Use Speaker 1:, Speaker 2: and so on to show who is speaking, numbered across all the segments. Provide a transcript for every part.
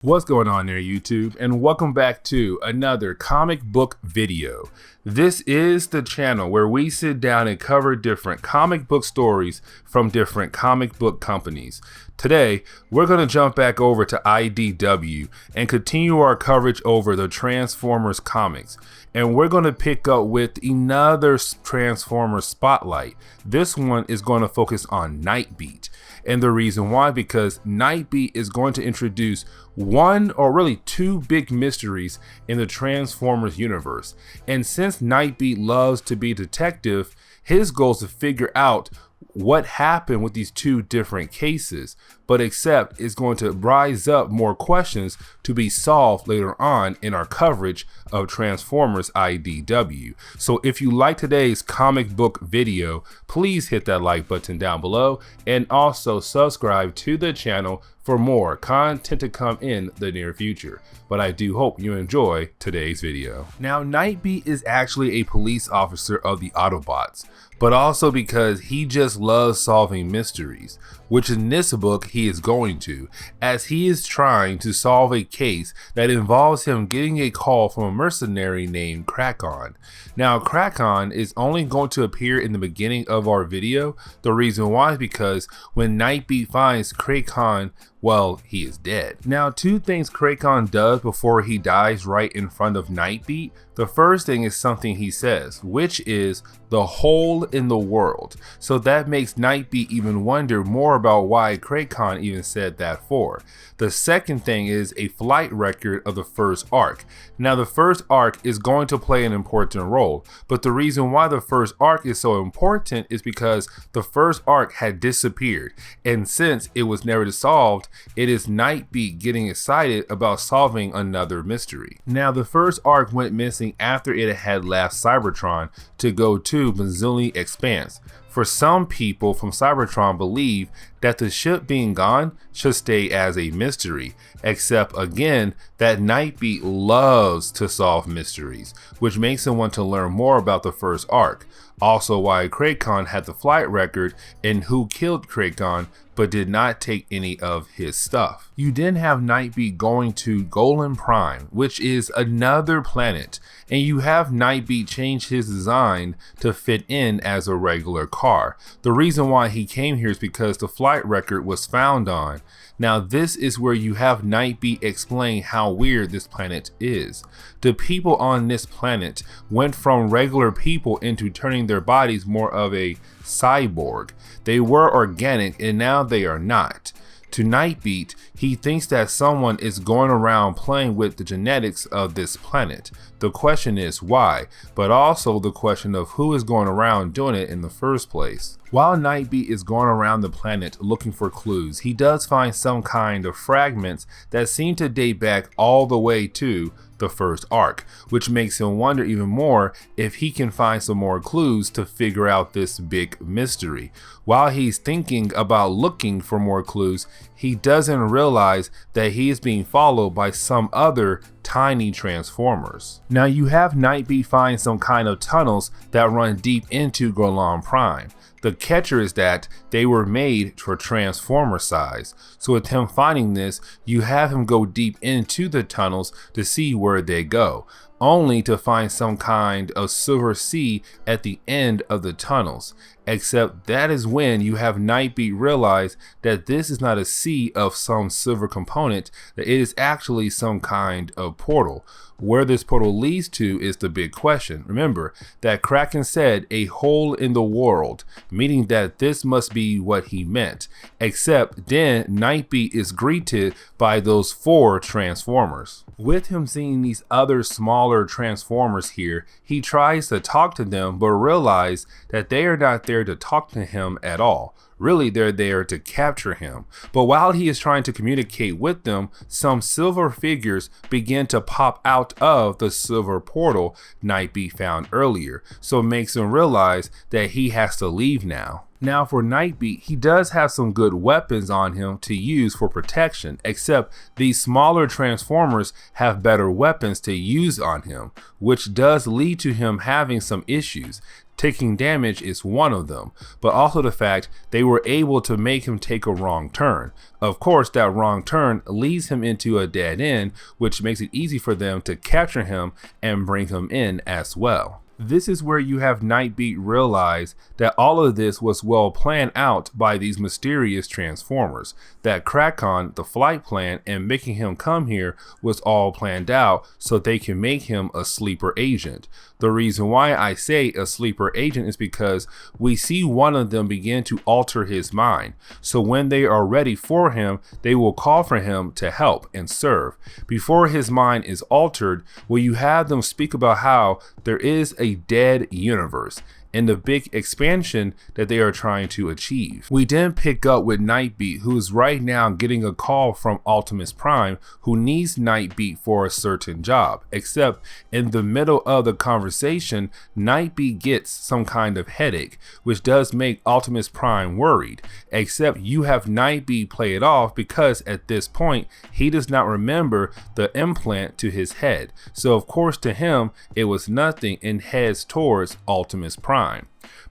Speaker 1: What's going on there, YouTube, and welcome back to another comic book video. This is the channel where we sit down and cover different comic book stories from different comic book companies. Today, we're going to jump back over to IDW and continue our coverage over the Transformers comics. And we're going to pick up with another Transformers spotlight. This one is going to focus on Nightbeat. And the reason why, because Nightbeat is going to introduce one or really two big mysteries in the Transformers universe. And since Nightbeat loves to be detective, his goal is to figure out what happened with these two different cases, but except is going to rise up more questions to be solved later on in our coverage of Transformers IDW. So if you like today's comic book video, please hit that like button down below and also subscribe to the channel for more content to come in the near future. But I do hope you enjoy today's video. Now, Nightbeat is actually a police officer of the Autobots, but also because he just loves solving mysteries, which in this book he is going to, as he is trying to solve a case that involves him getting a call from a mercenary named Krakon. Now, Krakon is only going to appear in the beginning of our video. The reason why is because when Nightbeat finds Krakon, well, he is dead. Now, two things Krakon does before he dies right in front of Nightbeat. The first thing is something he says, which is the hole in the world. So that makes Nightbeat even wonder more about why Krakon even said that for. The second thing is a flight record of the first arc. Now, the first arc is going to play an important role, but the reason why the first arc is so important is because the first arc had disappeared, and since it was never solved, it is Nightbeat getting excited about solving another mystery. Now, the first arc went missing after it had left Cybertron to go to Mazuli Expanse. For some people from Cybertron believe that the ship being gone should stay as a mystery, except again that Nightbeat loves to solve mysteries, which makes him want to learn more about the first arc. Also why Krakon had the flight record and who killed Krakon but did not take any of his stuff. You then have Nightbeat going to Golem Prime, which is another planet, and you have Nightbeat change his design to fit in as a regular car. The reason why he came here is because the flight record was found on. Now, this is where you have Nightbeat explain how weird this planet is. The people on this planet went from regular people into turning their bodies more of a cyborg. They were organic and now they are not. To Nightbeat, he thinks that someone is going around playing with the genetics of this planet. The question is why, but also the question of who is going around doing it in the first place. While Nightbeat is going around the planet looking for clues, he does find some kind of fragments that seem to date back all the way to the first arc, which makes him wonder even more if he can find some more clues to figure out this big mystery. While he's thinking about looking for more clues, he doesn't realize that he is being followed by some other tiny Transformers. Now, you have Nightbeat find some kind of tunnels that run deep into Golem Prime. The catcher is that they were made for Transformer size. So with him finding this, you have him go deep into the tunnels to see where they go, only to find some kind of silver sea at the end of the tunnels. Except that is when you have Nightbeat realize that this is not a sea of some silver component, that it is actually some kind of portal. Where this portal leads to is the big question. Remember that Kraken said a hole in the world, meaning that this must be what he meant. Except then Nightbeat is greeted by those 4 Transformers. With him seeing these other smaller Transformers here, he tries to talk to them but realizes that they are not there to talk to him at all. Really, they're there to capture him. But while he is trying to communicate with them, some silver figures begin to pop out of the silver portal Nightbeat found earlier. So it makes him realize that he has to leave now. Now for Nightbeat, he does have some good weapons on him to use for protection, except these smaller Transformers have better weapons to use on him, which does lead to him having some issues. Taking damage is one of them, but also the fact they were able to make him take a wrong turn. Of course, that wrong turn leads him into a dead end, which makes it easy for them to capture him and bring him in as well. This is where you have Nightbeat realize that all of this was well planned out by these mysterious Transformers. That Krakon, the flight plan, and making him come here was all planned out so they can make him a sleeper agent. The reason why I say a sleeper agent is because we see one of them begin to alter his mind. So when they are ready for him, they will call for him to help and serve. Before his mind is altered, will you have them speak about how there is a dead universe and the big expansion that they are trying to achieve. We then pick up with Nightbeat, who is right now getting a call from Optimus Prime, who needs Nightbeat for a certain job, except in the middle of the conversation, Nightbeat gets some kind of headache, which does make Optimus Prime worried, except you have Nightbeat play it off because at this point, he does not remember the implant to his head. So of course to him, it was nothing and heads towards Optimus Prime.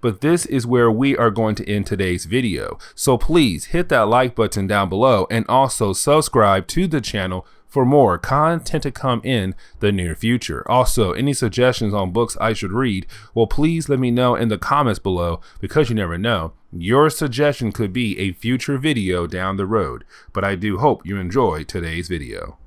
Speaker 1: But this is where we are going to end today's video. So please hit that like button down below and also subscribe to the channel for more content to come in the near future. Also, any suggestions on books I should read, well, please let me know in the comments below, because you never know, your suggestion could be a future video down the road. But I do hope you enjoy today's video.